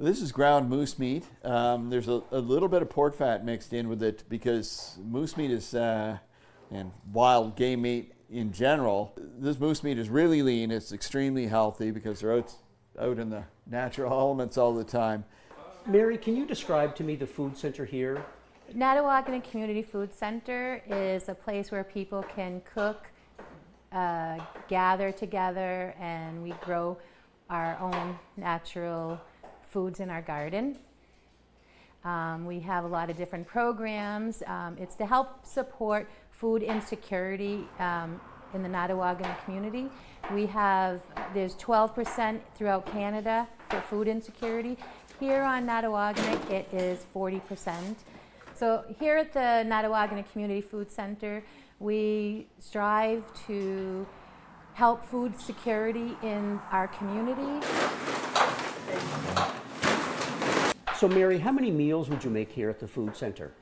this is ground moose meat. There's a little bit of pork fat mixed in with it because moose meat is, and wild game meat in general, this moose meat is really lean. It's extremely healthy because they're out in the natural elements all the time. Mary, can you describe to me the food center here? Nattawagana Community Food Center is a place where people can cook, gather together, and we grow our own natural foods in our garden. We have a lot of different programs. It's to help support food insecurity in the Nattawagana community. There's 12% throughout Canada for food insecurity. Here on Nattawagana, it is 40%. So here at the Nattawagana Community Food Center, we strive to help food security in our community. So Mary, how many meals would you make here at the food center?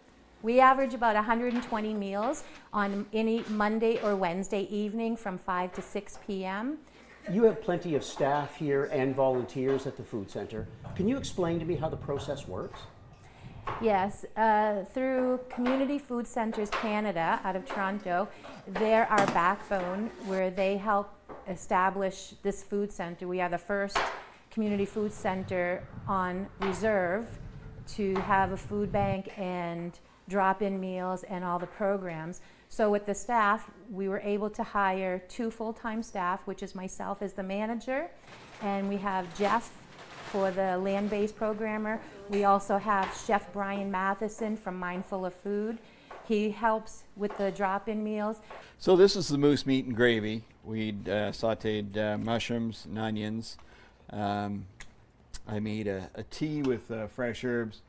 We average about 120 meals on any Monday or Wednesday evening from 5 to 6 p.m. You have plenty of staff here and volunteers at the food center. Can you explain to me how the process works? Yes, through Community Food Centers Canada out of Toronto, they're our backbone where they help establish this food center. We are the first community food center on reserve to have a food bank and drop-in meals and all the programs. So with the staff, we were able to hire 2 full-time staff, which is myself as the manager, and we have Jeff for the land-based programmer. We also have Chef Brian Matheson from Mindful of Food. He helps with the drop-in meals. So this is the moose meat and gravy. We'd sauteed mushrooms and onions. I made a tea with fresh herbs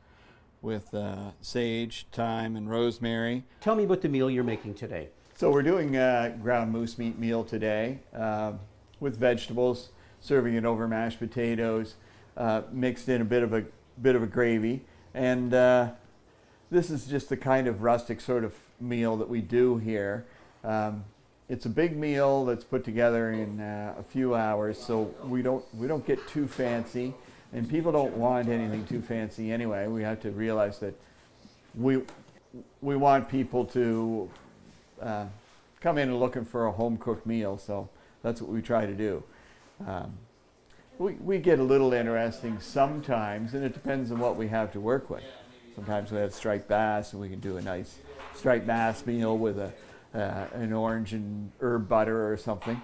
with sage, thyme, and rosemary. Tell me about the meal you're making today. So we're doing a ground moose meat meal today with vegetables, serving it over mashed potatoes, mixed in a bit of a gravy, and this is just the kind of rustic sort of meal that we do here. It's a big meal that's put together in a few hours, so we don't get too fancy, and people don't want anything too fancy anyway. We have to realize that we want people to come in and looking for a home cooked meal, so that's what we try to do. We get a little interesting sometimes, and it depends on what we have to work with. Sometimes we have striped bass, and we can do a nice striped bass meal with an orange and herb butter or something.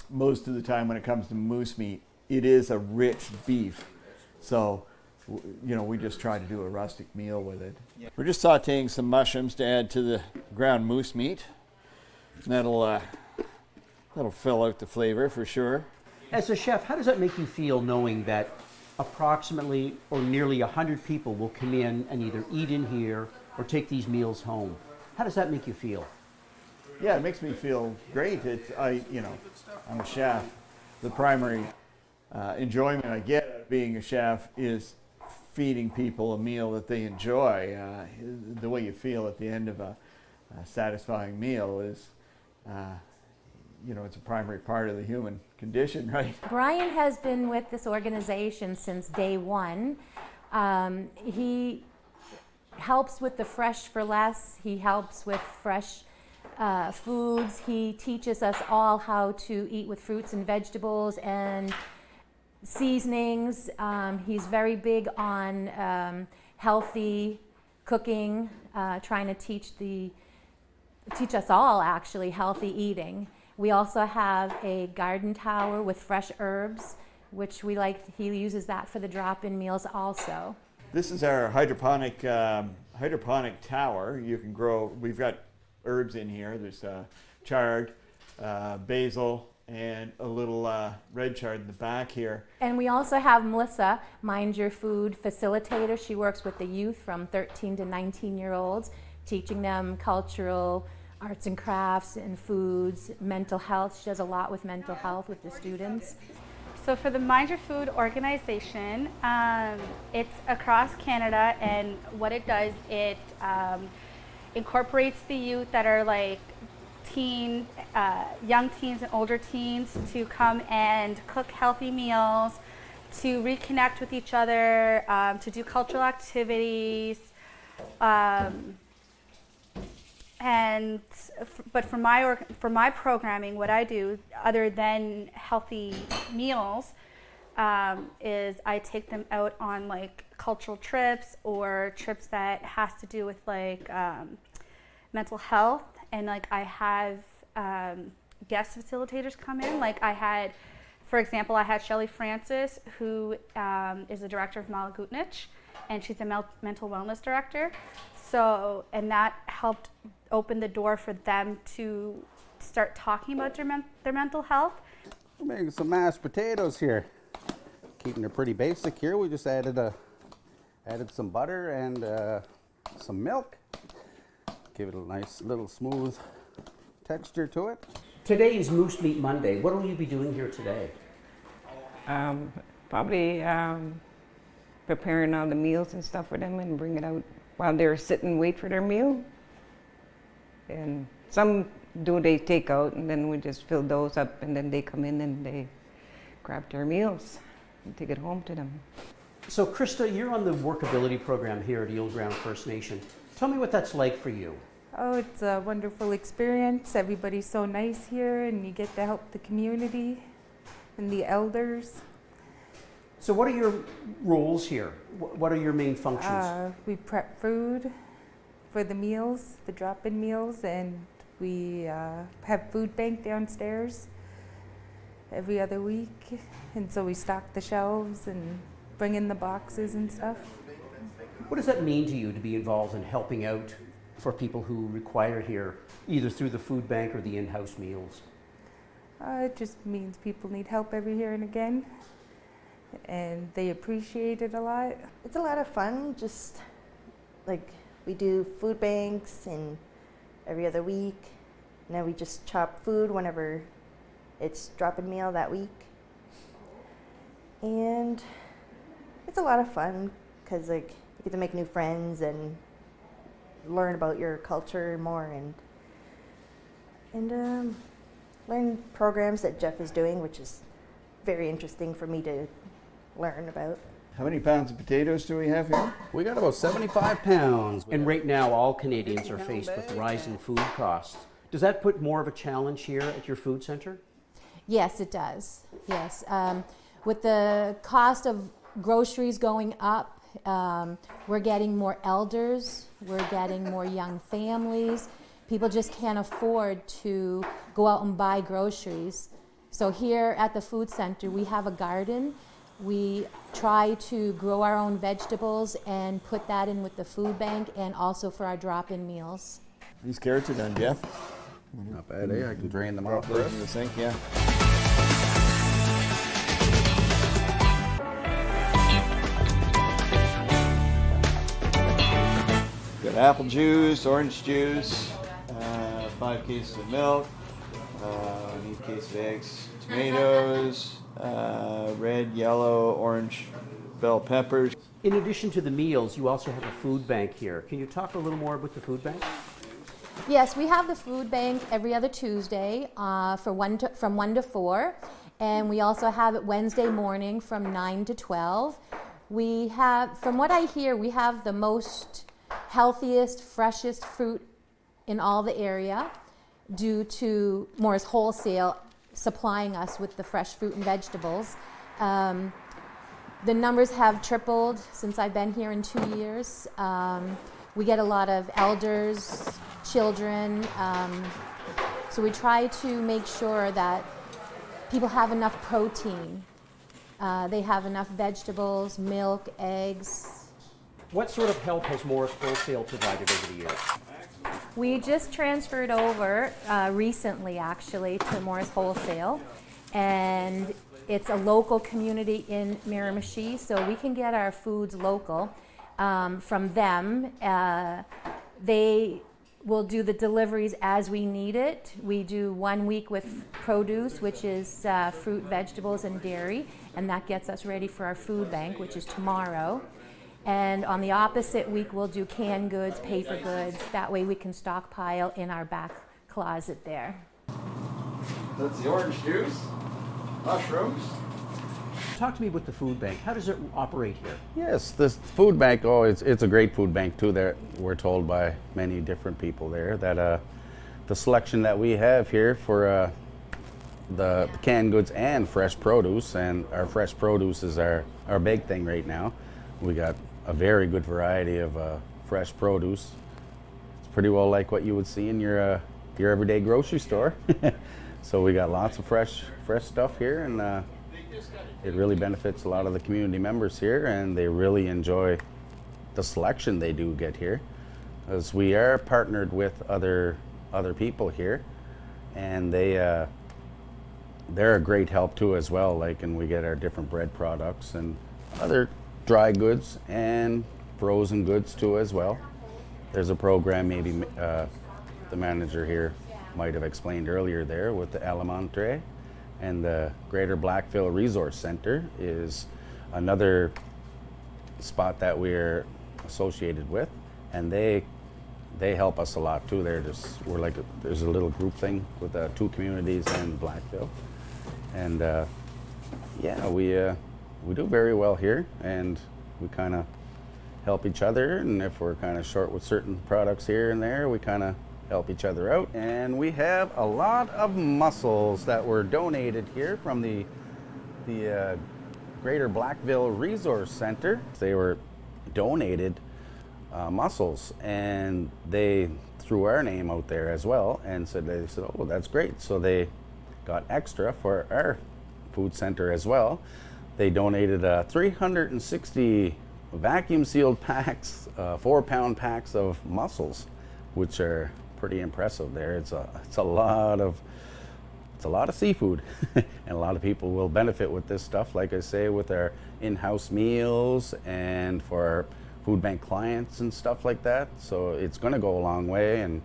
Most of the time when it comes to moose meat, it is a rich beef. So, we just try to do a rustic meal with it. Yeah. We're just sauteing some mushrooms to add to the ground moose meat. And that'll fill out the flavor for sure. As a chef, how does that make you feel knowing that approximately or nearly 100 people will come in and either eat in here or take these meals home? How does that make you feel? Yeah, it makes me feel great. I'm a chef. The primary enjoyment I get out of being a chef is feeding people a meal that they enjoy. The way you feel at the end of a satisfying meal is, it's a primary part of the human condition, right? Brian has been with this organization since day one. He helps with the Fresh for Less. He helps with fresh foods. He teaches us all how to eat with fruits and vegetables and seasonings. He's very big on healthy cooking, trying to teach us all actually healthy eating. We also have a garden tower with fresh herbs, which he uses that for the drop-in meals also. This is our hydroponic tower. You can grow, we've got herbs in here. There's chard, basil, and a little red chard in the back here. And we also have Melissa, Mind Your Food facilitator. She works with the youth from 13 to 19-year-olds, teaching them cultural arts and crafts and foods, mental health. She does a lot with mental health with the students. So for the Mind Your Food organization, it's across Canada, and what it does, it incorporates the youth that are like young teens and older teens to come and cook healthy meals, to reconnect with each other, to do cultural activities. But for my programming, what I do other than healthy meals is I take them out on like cultural trips or trips that has to do with like mental health, and like I have guest facilitators come in. Like I had, for example, I had Shelley Francis, who is the director of Malagutnich, and she's a mental wellness director. So, and that helped open the door for them to start talking about their mental health. We're making some mashed potatoes here. Keeping it pretty basic here. We just added some butter and some milk. Give it a nice little smooth texture to it. Today is Moose Meat Monday. What will you be doing here today? Probably preparing all the meals and stuff for them and bring it out while they're sitting and wait for their meal. And some they take out, and then we just fill those up, and then they come in and they grab their meals and take it home to them. So Krista, you're on the workability program here at Eel Ground First Nation. Tell me what that's like for you. Oh, it's a wonderful experience. Everybody's so nice here, and you get to help the community and the elders. So what are your roles here? What are your main functions? We prep food for the meals, the drop-in meals, and we have food bank downstairs every other week. And so we stock the shelves and bring in the boxes and stuff. What does that mean to you to be involved in helping out for people who require here, either through the food bank or the in-house meals? It just means people need help every here and again, and they appreciate it a lot. It's a lot of fun. Just like we do food banks and every other week. Now we just chop food whenever it's drop-in meal that week. And it's a lot of fun because like you get to make new friends and learn about your culture more and learn programs that Jeff is doing, which is very interesting for me to learn about. How many pounds of potatoes do we have here? We got about 75 pounds. And right now, all Canadians are faced with rising food costs. Does that put more of a challenge here at your food center? Yes, it does. Yes. With the cost of groceries going up, we're getting more elders, we're getting more young families. People just can't afford to go out and buy groceries. So here at the food center, we have a garden. We try to grow our own vegetables and put that in with the food bank and also for our drop-in meals. These carrots are done, Jeff. Not bad, eh? I can drain them off Those first. in the sink, yeah. Got apple juice, orange juice, 5 cases of milk, we need a case of eggs, tomatoes, red, yellow, orange bell peppers. In addition to the meals, you also have a food bank here. Can you talk a little more about the food bank? Yes, we have the food bank every other Tuesday from 1 to 4, and we also have it Wednesday morning from 9 to 12. We have, from what I hear, we have the most healthiest, freshest fruit in all the area due to Morris Wholesale supplying us with the fresh fruit and vegetables. The numbers have tripled since I've been here in 2 years. We get a lot of elders, children, so we try to make sure that people have enough protein. They have enough vegetables, milk, eggs. What sort of help has Morris Wholesale provided over the years? We just transferred over recently, actually, to Morris Wholesale, and it's a local community in Miramichi, so we can get our foods local from them. They will do the deliveries as we need it. We do 1 week with produce, which is fruit, vegetables, and dairy, and that gets us ready for our food bank, which is tomorrow. And on the opposite week, we'll do canned goods, paper goods. That way we can stockpile in our back closet there. That's the orange juice, mushrooms, Talk to me about the food bank. How does it operate here? Yes, this food bank, it's a great food bank too. There, we're told by many different people there that the selection that we have here for the canned goods and fresh produce, and our fresh produce is our big thing right now. We got a very good variety of fresh produce. It's pretty well like what you would see in your everyday grocery store. So we got lots of fresh stuff here, and it really benefits a lot of the community members here, and they really enjoy the selection they do get here, as we are partnered with other people here, and they're a great help too as well. Like, and we get our different bread products and other dry goods and frozen goods too as well. There's a program maybe the manager here might have explained earlier there with the Elementary, and the Greater Blackville Resource Center is another spot that we're associated with, and they help us a lot too. There's a little group thing with 2 communities in Blackville, and yeah, we do very well here, and we kind of help each other, and if we're kind of short with certain products here and there, we kind of help each other out. And we have a lot of mussels that were donated here from the Greater Blackville Resource Center. They were donated mussels, and they threw our name out there as well, and they said, oh, that's great. So they got extra for our food center as well. They donated 360 vacuum sealed packs, 4-pound packs of mussels, which are pretty impressive there. It's a lot of seafood, and a lot of people will benefit with this stuff, like I say, with our in-house meals and for our food bank clients and stuff like that. So it's going to go a long way, and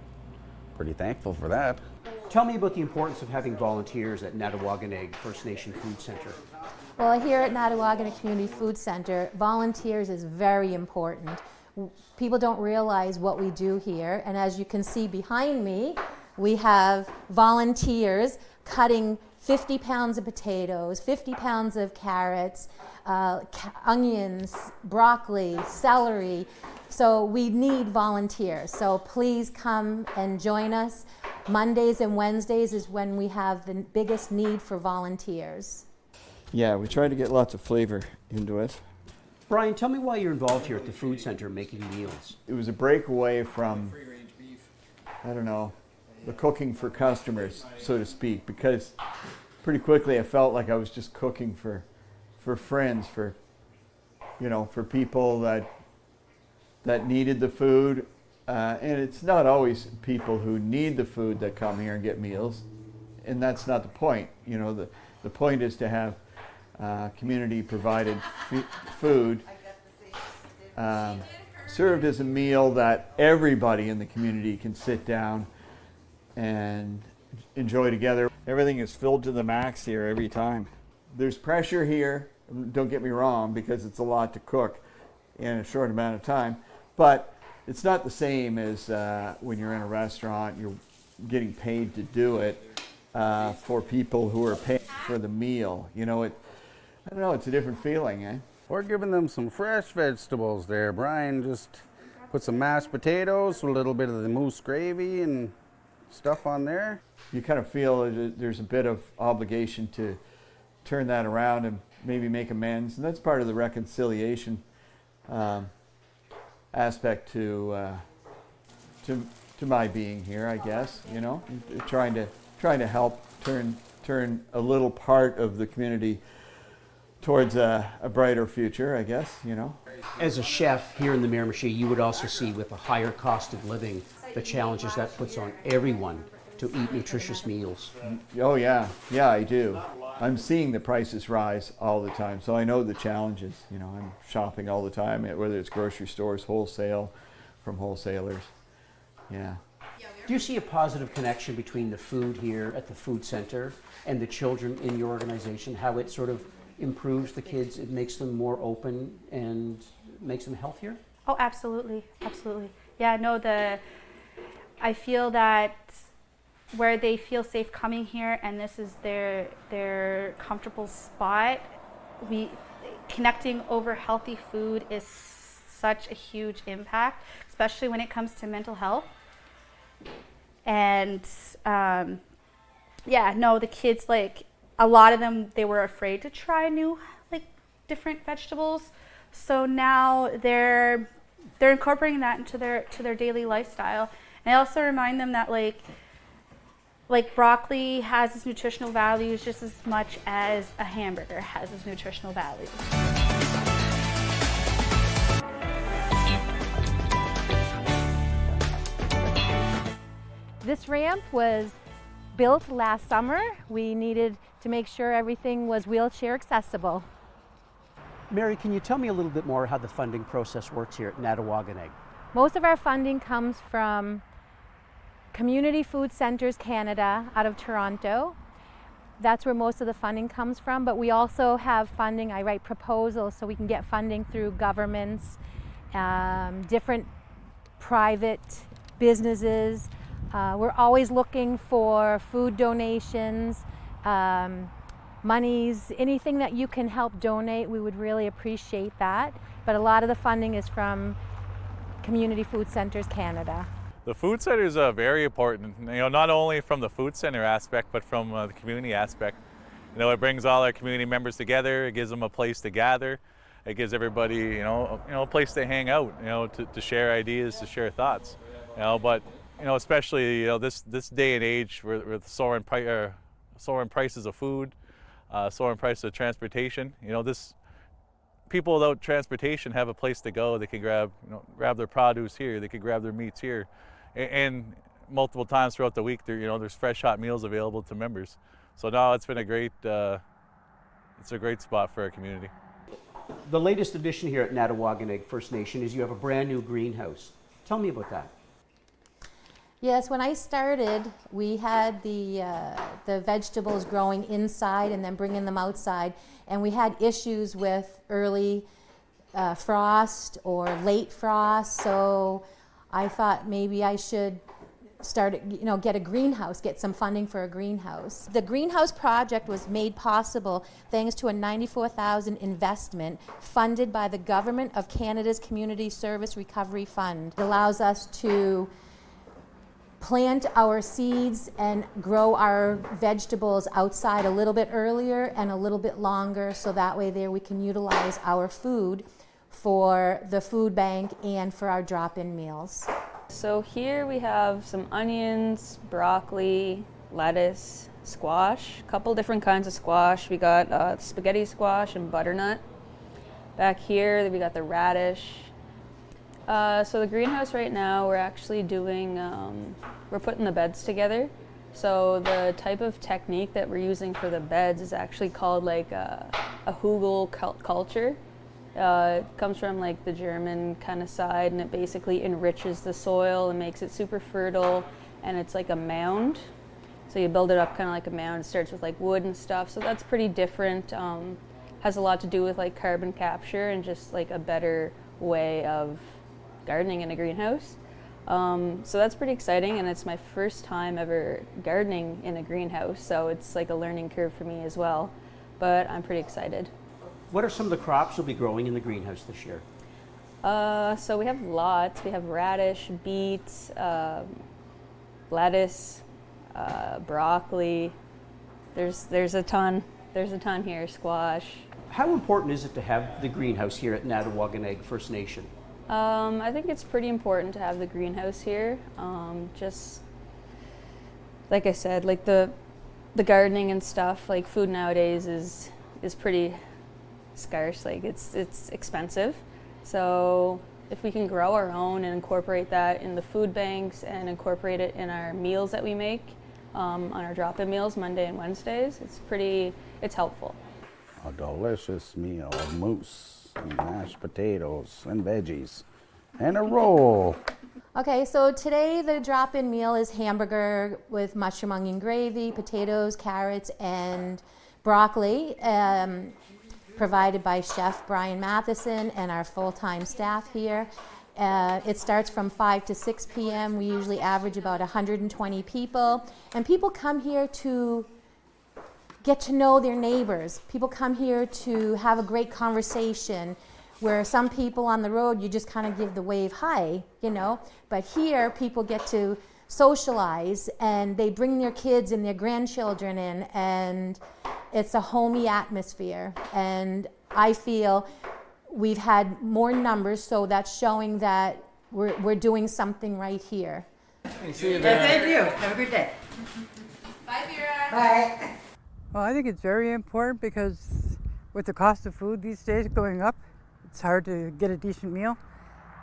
pretty thankful for that. Tell me about the importance of having volunteers at Natawaganeg First Nation Food Center. Well, here at Natawaganeg Community Food Center, volunteers is very important. People don't realize what we do here, and as you can see behind me, we have volunteers cutting 50 pounds of potatoes, 50 pounds of carrots, onions, broccoli, celery. So we need volunteers. So please come and join us. Mondays and Wednesdays is when we have the biggest need for volunteers. Yeah, we try to get lots of flavor into it. Brian, tell me why you're involved here at the food center making meals. It was a breakaway from, I don't know, the cooking for customers, so to speak, because pretty quickly I felt like I was just cooking for friends, for people that needed the food. And it's not always people who need the food that come here and get meals, and that's not the point. The point is to have community provided food served as a meal that everybody in the community can sit down and enjoy together. Everything is filled to the max here every time. There's pressure here, don't get me wrong, because it's a lot to cook in a short amount of time, but it's not the same as when you're in a restaurant, you're getting paid to do it for people who are paying for the meal. I don't know, it's a different feeling, eh? We're giving them some fresh vegetables there. Brian just put some mashed potatoes, a little bit of the moose gravy and stuff on there. You kind of feel there's a bit of obligation to turn that around and maybe make amends, and that's part of the reconciliation aspect to my being here, I guess. Trying to help turn a little part of the community towards a brighter future, I guess. As a chef here in the Miramichi, you would also see, with a higher cost of living, the challenges that puts on everyone to eat nutritious meals. Oh yeah, I do. I'm seeing the prices rise all the time, so I know the challenges. I'm shopping all the time, whether it's grocery stores, wholesale, from wholesalers. Yeah. Do you see a positive connection between the food here at the food center and the children in your organization, how it sort of improves the kids, it makes them more open and makes them healthier? Oh, absolutely. Yeah, no, I feel that where they feel safe coming here and this is their comfortable spot, connecting over healthy food is such a huge impact, especially when it comes to mental health. And the kids, like, a lot of them, they were afraid to try new, like, different vegetables. So now they're incorporating that into their daily lifestyle. And I also remind them that like broccoli has its nutritional values just as much as a hamburger has its nutritional values. This ramp was built last summer. We needed to make sure everything was wheelchair accessible. Mary, can you tell me a little bit more how the funding process works here at Natawaganeg? Most of our funding comes from Community Food Centers Canada out of Toronto. That's where most of the funding comes from, but we also have funding. I write proposals so we can get funding through governments, different private businesses. We're always looking for food donations, monies, anything that you can help donate, we would really appreciate that. But a lot of the funding is from Community Food Centers Canada. The food centers are very important, not only from the food center aspect, but from the community aspect. It brings all our community members together, it gives them a place to gather, it gives everybody, a place to hang out, to share ideas, to share thoughts. But especially this day and age with soaring prices of food, soaring prices of transportation. People without transportation have a place to go. They can grab their produce here. They can grab their meats here, and multiple times throughout the week, there's fresh hot meals available to members. So now it's been a great spot for our community. The latest addition here at Natawaganeg First Nation is you have a brand new greenhouse. Tell me about that. Yes, when I started, we had the vegetables growing inside and then bringing them outside, and we had issues with early frost or late frost. So I thought maybe I should get a greenhouse, get some funding for a greenhouse. The greenhouse project was made possible thanks to a $94,000 investment funded by the Government of Canada's Community Service Recovery Fund. It allows us to plant our seeds and grow our vegetables outside a little bit earlier and a little bit longer, so that way there we can utilize our food for the food bank and for our drop-in meals. So here we have some onions, broccoli, lettuce, squash, a couple different kinds of squash. We got spaghetti squash and butternut. Back here we got the radish. So the greenhouse right now, we're actually doing, we're putting the beds together. So the type of technique that we're using for the beds is actually called like a Hugel culture. It comes from like the German kind of side, and it basically enriches the soil and makes it super fertile, and it's like a mound. So you build it up kind of like a mound. It starts with like wood and stuff, so that's pretty different. Has a lot to do with like carbon capture and just like a better way of gardening in a greenhouse. So that's pretty exciting, and it's my first time ever gardening in a greenhouse, so it's like a learning curve for me as well, but I'm pretty excited. What are some of the crops you'll be growing in the greenhouse this year? So we have lots. We have radish, beets, lettuce, broccoli. There's a ton. There's a ton here, squash. How important is it to have the greenhouse here at Natawaganeg First Nation? I think it's pretty important to have the greenhouse here. Just like I said, like the gardening and stuff, like food nowadays is pretty scarce. Like it's expensive. So if we can grow our own and incorporate that in the food banks and incorporate it in our meals that we make, on our drop-in meals Monday and Wednesdays, it's helpful. A delicious meal of moose and mashed potatoes and veggies and a roll. Okay, so today the drop-in meal is hamburger with mushroom onion gravy, potatoes, carrots, and broccoli, provided by Chef Brian Matheson and our full-time staff here. It starts from 5 to 6 p.m. We usually average about 120 people, and people come here to get to know their neighbors. People come here to have a great conversation, where some people on the road, you just kind of give the wave hi, you know. But here, people get to socialize, and they bring their kids and their grandchildren in, and it's a homey atmosphere. And I feel we've had more numbers, so that's showing that we're doing something right here. Thank you. Have a good day. Bye, Vera. Bye. Well, I think it's very important because with the cost of food these days going up, it's hard to get a decent meal.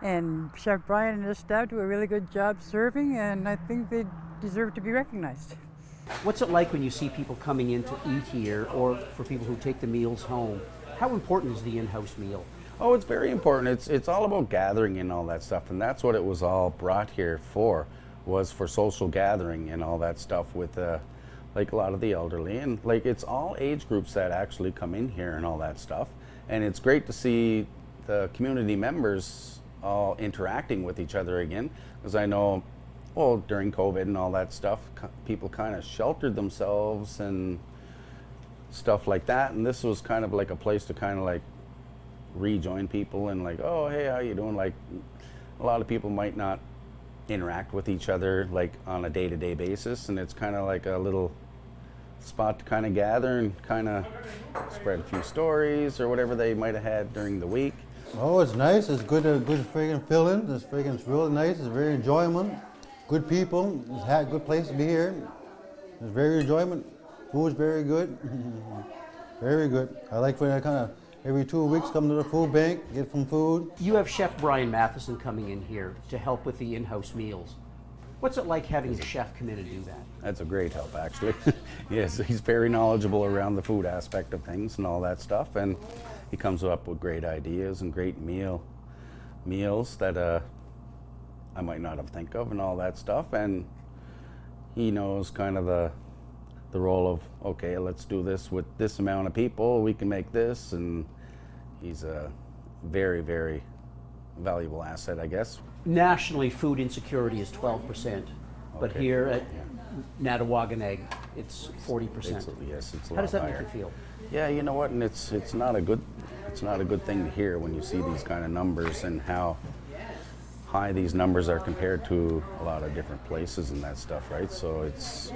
And Chef Brian and his staff do a really good job serving, and I think they deserve to be recognized. What's it like when you see people coming in to eat here, or for people who take the meals home? How important is the in-house meal? Oh, it's very important. It's all about gathering and all that stuff, and that's what it was all brought here for, was for social gathering and all that stuff with like a lot of the elderly, and like it's all age groups that actually come in here and all that stuff. And it's great to see the community members all interacting with each other again, because I know, well, during COVID and all that stuff, people kind of sheltered themselves and stuff like that, and this was kind of like a place to kind of like rejoin people and like, oh, hey, how you doing? Like, a lot of people might not interact with each other like on a day-to-day basis, and it's kind of like a little spot to kind of gather and kind of spread a few stories or whatever they might have had during the week. Oh, it's nice. It's good friggin' feeling. It's really nice. It's very enjoyment. Good people. It's a good place to be here. It's very enjoyment. Food's very good. Very good. I like when I kind of every 2 weeks come to the food bank, get some food. You have Chef Brian Matheson coming in here to help with the in-house meals. What's it like having a chef come in and do that? That's a great help, actually. Yes, he's very knowledgeable around the food aspect of things and all that stuff, and he comes up with great ideas and great meals that I might not have think of and all that stuff. And he knows kind of the role of, okay, let's do this with this amount of people, we can make this, and he's a very, very valuable asset, I guess. Nationally, food insecurity is 12%, but Okay. here at Natawaganeg, it's 40%. Yes, it's a How lot does that higher. make you feel? Yeah, you know what, and it's not a good thing to hear when you see these kind of numbers and how high these numbers are compared to a lot of different places and that stuff, right? So it's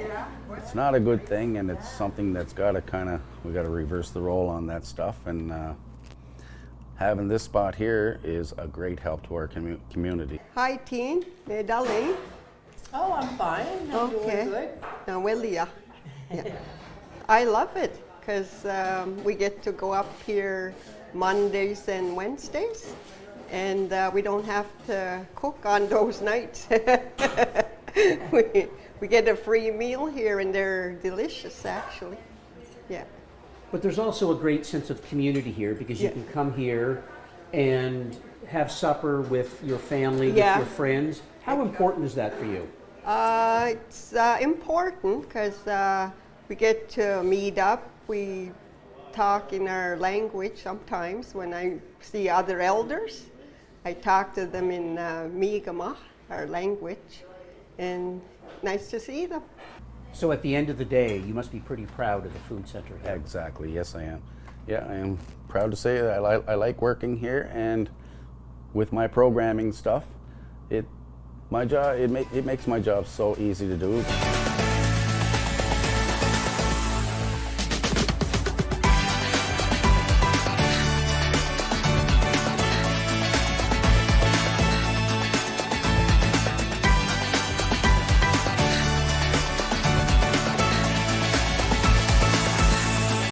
not a good thing, and it's something that's got to we got to reverse the role on that stuff, and having this spot here is a great help to our community. Hi, Teen. Darling. Oh, I'm fine. I'm doing good. Well, yeah. I love it because we get to go up here Mondays and Wednesdays, and we don't have to cook on those nights. we get a free meal here, and they're delicious, actually. Yeah. But there's also a great sense of community here because you can come here and have supper with your family, with your friends. How important is that for you? It's important because we get to meet up. We talk in our language sometimes. When I see other elders, I talk to them in Mi'kmaq, our language, and nice to see them. So at the end of the day, you must be pretty proud of the food center here. Exactly, yes I am. Yeah, I am proud to say that I like working here, and with my programming stuff, it makes my job so easy to do.